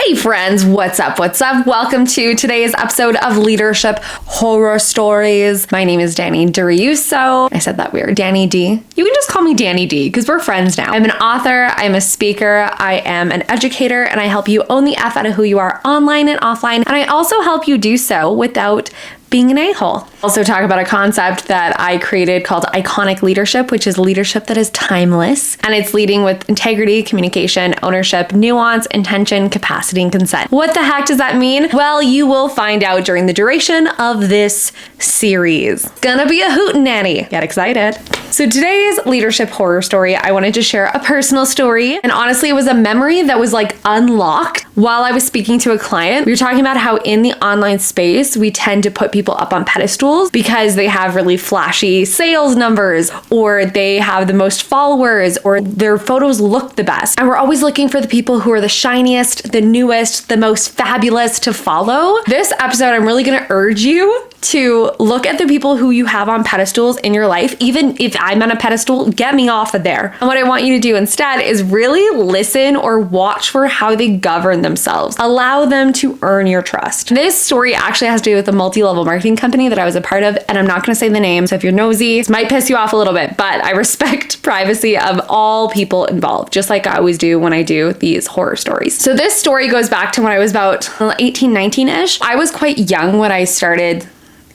Hey friends, what's up? What's up? Welcome to today's episode of Leadership Horror Stories. My name is Danny Duriuso. I said that weird. Danny D. You can just call me Danny D because we're friends now. I'm an author, I'm a speaker, I am an educator, and I help you own the F out of who you are online and offline. And I also help you do so without being an a-hole. Also talk about a concept that I created called iconic leadership, which is leadership that is timeless. And it's leading with integrity, communication, ownership, nuance, intention, capacity, and consent. What the heck does that mean? Well, you will find out during the duration of this series. It's gonna be a hootenanny. Get excited. So today's leadership horror story, I wanted to share a personal story. And honestly, it was a memory that was like unlocked while I was speaking to a client. We were talking about how in the online space, we tend to put people up on pedestals because they have really flashy sales numbers, or they have the most followers, or their photos look the best. And we're always looking for the people who are the shiniest, the newest, the most fabulous to follow. This episode, I'm really gonna urge you to look at the people who you have on pedestals in your life. Even if I'm on a pedestal, get me off of there. And what I want you to do instead is really listen or watch for how they govern themselves. Allow them to earn your trust. This story actually has to do with a multi-level marketing company that I was a part of, and I'm not gonna say the name, so if you're nosy, this might piss you off a little bit, but I respect privacy of all people involved, just like I always do when I do these horror stories. So this story goes back to when I was about 18, 19-ish. I was quite young when I started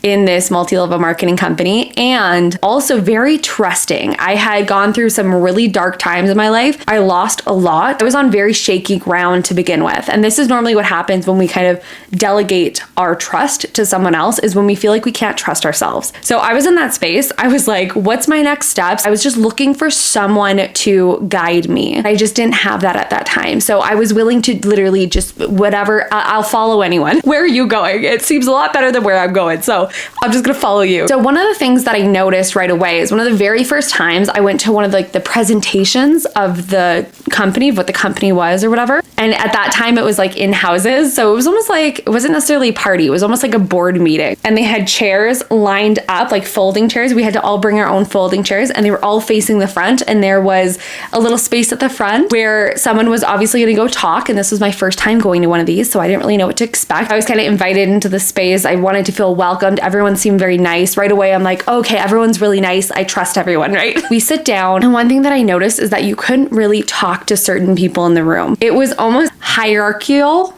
in this multi-level marketing company, and also very trusting. I had gone through some really dark times in my life. I lost a lot. I was on very shaky ground to begin with. And this is normally what happens when we kind of delegate our trust to someone else, is when we feel like we can't trust ourselves. So I was in that space. I was like, what's my next steps? I was just looking for someone to guide me. I just didn't have that at that time. So I was willing to literally just whatever, I'll follow anyone. Where are you going? It seems a lot better than where I'm going. So I'm just gonna follow you. So one of the things that I noticed right away is one of the very first times I went to one of the presentations of the company, of what the company was or whatever. And at that time it was like in houses. So it was almost like, it wasn't necessarily a party. It was almost like a board meeting. And they had chairs lined up, like folding chairs. We had to all bring our own folding chairs, and they were all facing the front. And there was a little space at the front where someone was obviously gonna go talk. And this was my first time going to one of these, so I didn't really know what to expect. I was kind of invited into the space. I wanted to feel welcomed. Everyone seemed very nice. Right away, I'm like, okay, everyone's really nice. I trust everyone, right? We sit down, and one thing that I noticed is that you couldn't really talk to certain people in the room. It was almost hierarchical.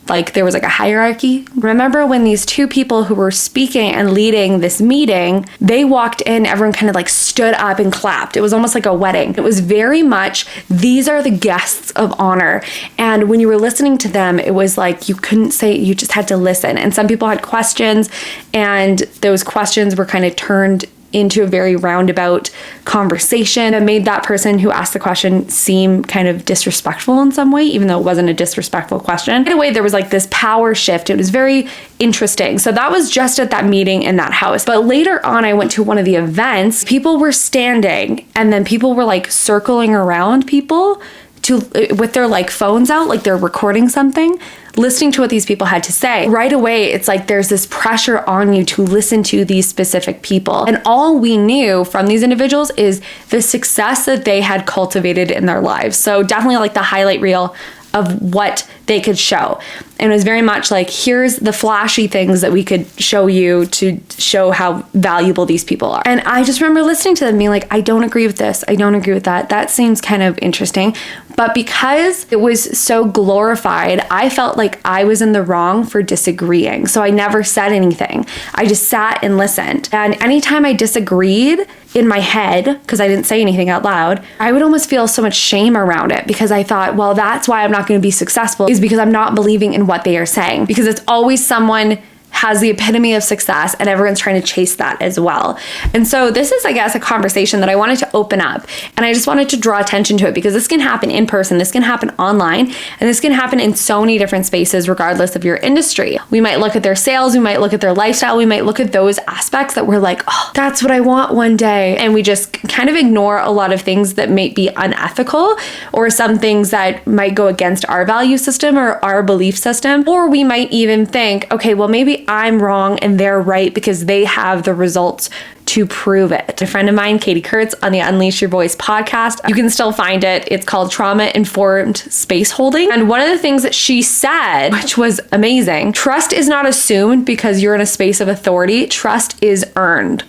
Like there was like a hierarchy. Remember when these two people who were speaking and leading this meeting, they walked in, everyone kind of like stood up and clapped. It was almost like a wedding. It was very much, these are the guests of honor. And when you were listening to them, it was like you couldn't say, you just had to listen. And some people had questions, and those questions were kind of turned into a very roundabout conversation that made that person who asked the question seem kind of disrespectful in some way, even though it wasn't a disrespectful question. Right away, there was like this power shift. It was very interesting. So that was just at that meeting in that house. But later on, I went to one of the events. People were standing, and then people were like circling around people with their like phones out, like they're recording something, listening to what these people had to say. Right away, it's like there's this pressure on you to listen to these specific people. And all we knew from these individuals is the success that they had cultivated in their lives. So definitely like the highlight reel of what they could show. And it was very much like, here's the flashy things that we could show you to show how valuable these people are. And I just remember listening to them being like, I don't agree with this. I don't agree with that. That seems kind of interesting. But because it was so glorified, I felt like I was in the wrong for disagreeing. So I never said anything. I just sat and listened. And anytime I disagreed in my head, because I didn't say anything out loud, I would almost feel so much shame around it, because I thought, well, that's why I'm not going to be successful, is because I'm not believing in what they are saying, because it's always someone has the epitome of success and everyone's trying to chase that as well. And so this is, I guess, a conversation that I wanted to open up, and I just wanted to draw attention to it, because this can happen in person, this can happen online, and this can happen in so many different spaces regardless of your industry. We might look at their sales, we might look at their lifestyle, we might look at those aspects that we're like, oh, that's what I want one day. And we just kind of ignore a lot of things that might be unethical, or some things that might go against our value system or our belief system. Or we might even think, okay, well, maybe I'm wrong and they're right because they have the results to prove it. A friend of mine, Katie Kurtz, on the Unleash Your Voice podcast, you can still find it. It's called Trauma-Informed Space Holding. And one of the things that she said, which was amazing, trust is not assumed because you're in a space of authority. Trust is earned.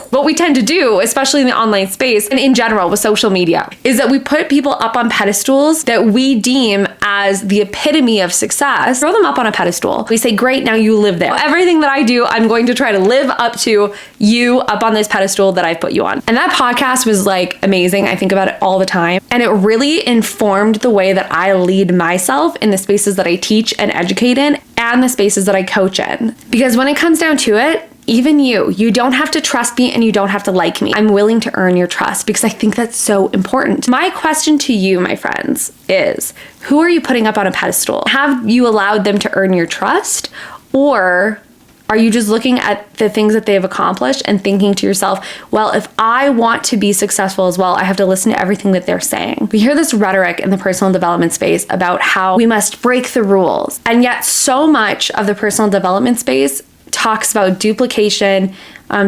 What we tend to do, especially in the online space and in general with social media, is that we put people up on pedestals that we deem as the epitome of success. Throw them up on a pedestal. We say, great, now you live there. Everything that I do, I'm going to try to live up to you up on this pedestal that I've put you on. And that podcast was like amazing. I think about it all the time. And it really informed the way that I lead myself in the spaces that I teach and educate in and the spaces that I coach in. Because when it comes down to it, even you don't have to trust me and you don't have to like me. I'm willing to earn your trust because I think that's so important. My question to you, my friends, is who are you putting up on a pedestal? Have you allowed them to earn your trust? Or are you just looking at the things that they've accomplished and thinking to yourself, well, if I want to be successful as well, I have to listen to everything that they're saying. We hear this rhetoric in the personal development space about how we must break the rules. And yet so much of the personal development space talks about duplication,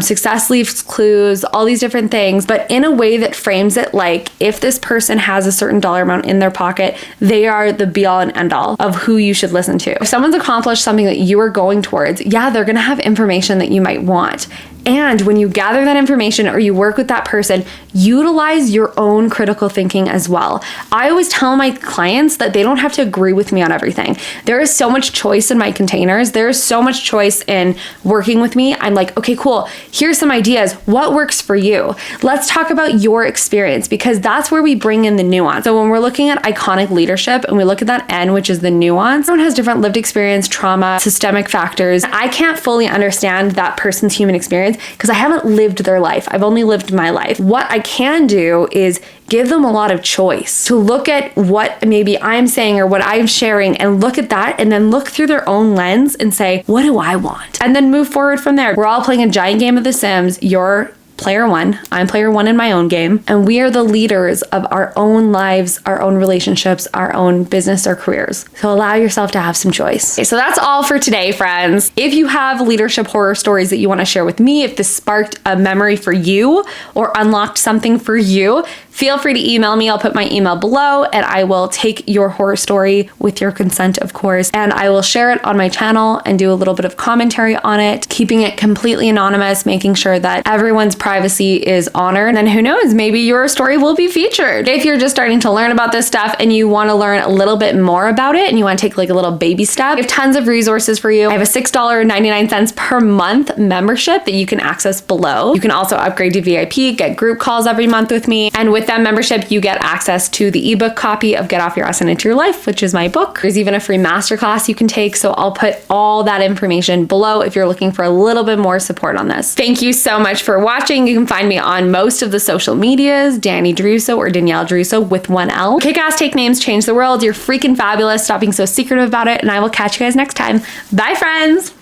success leaves clues, all these different things, but in a way that frames it like if this person has a certain dollar amount in their pocket, they are the be all and end all of who you should listen to. If someone's accomplished something that you are going towards, yeah, they're gonna have information that you might want. And when you gather that information or you work with that person, utilize your own critical thinking as well. I always tell my clients that they don't have to agree with me on everything. There is so much choice in my containers. There is so much choice in working with me. I'm like, okay, cool. Here's some ideas. What works for you? Let's talk about your experience because that's where we bring in the nuance. So when we're looking at iconic leadership and we look at that N, which is the nuance, everyone has different lived experience, trauma, systemic factors. I can't fully understand that person's human experience because I haven't lived their life. I've only lived my life. What I can do is give them a lot of choice to look at what maybe I'm saying or what I'm sharing and look at that and then look through their own lens and say, what do I want? And then move forward from there. We're all playing a giant game of The Sims. You're player one, I'm player one in my own game, and we are the leaders of our own lives, our own relationships, our own business or careers. So allow yourself to have some choice. Okay, so that's all for today, friends. If you have leadership horror stories that you want to share with me, if this sparked a memory for you or unlocked something for you, feel free to email me. I'll put my email below and I will take your horror story with your consent, of course, and I will share it on my channel and do a little bit of commentary on it, keeping it completely anonymous, making sure that everyone's privacy is honored. And then who knows, maybe your story will be featured. If you're just starting to learn about this stuff and you want to learn a little bit more about it and you want to take like a little baby step, I have tons of resources for you. I have a $6.99 per month membership that you can access below. You can also upgrade to VIP, get group calls every month with me. And with that membership, you get access to the ebook copy of Get Off Your Ass and Into Your Life, which is my book. There's even a free masterclass you can take. So I'll put all that information below if you're looking for a little bit more support on this. Thank you so much for watching. You can find me on most of the social medias, Danny Druso or Danielle Druso with one L. Kick ass, take names, change the world. You're freaking fabulous. Stop being so secretive about it. And I will catch you guys next time. Bye, friends.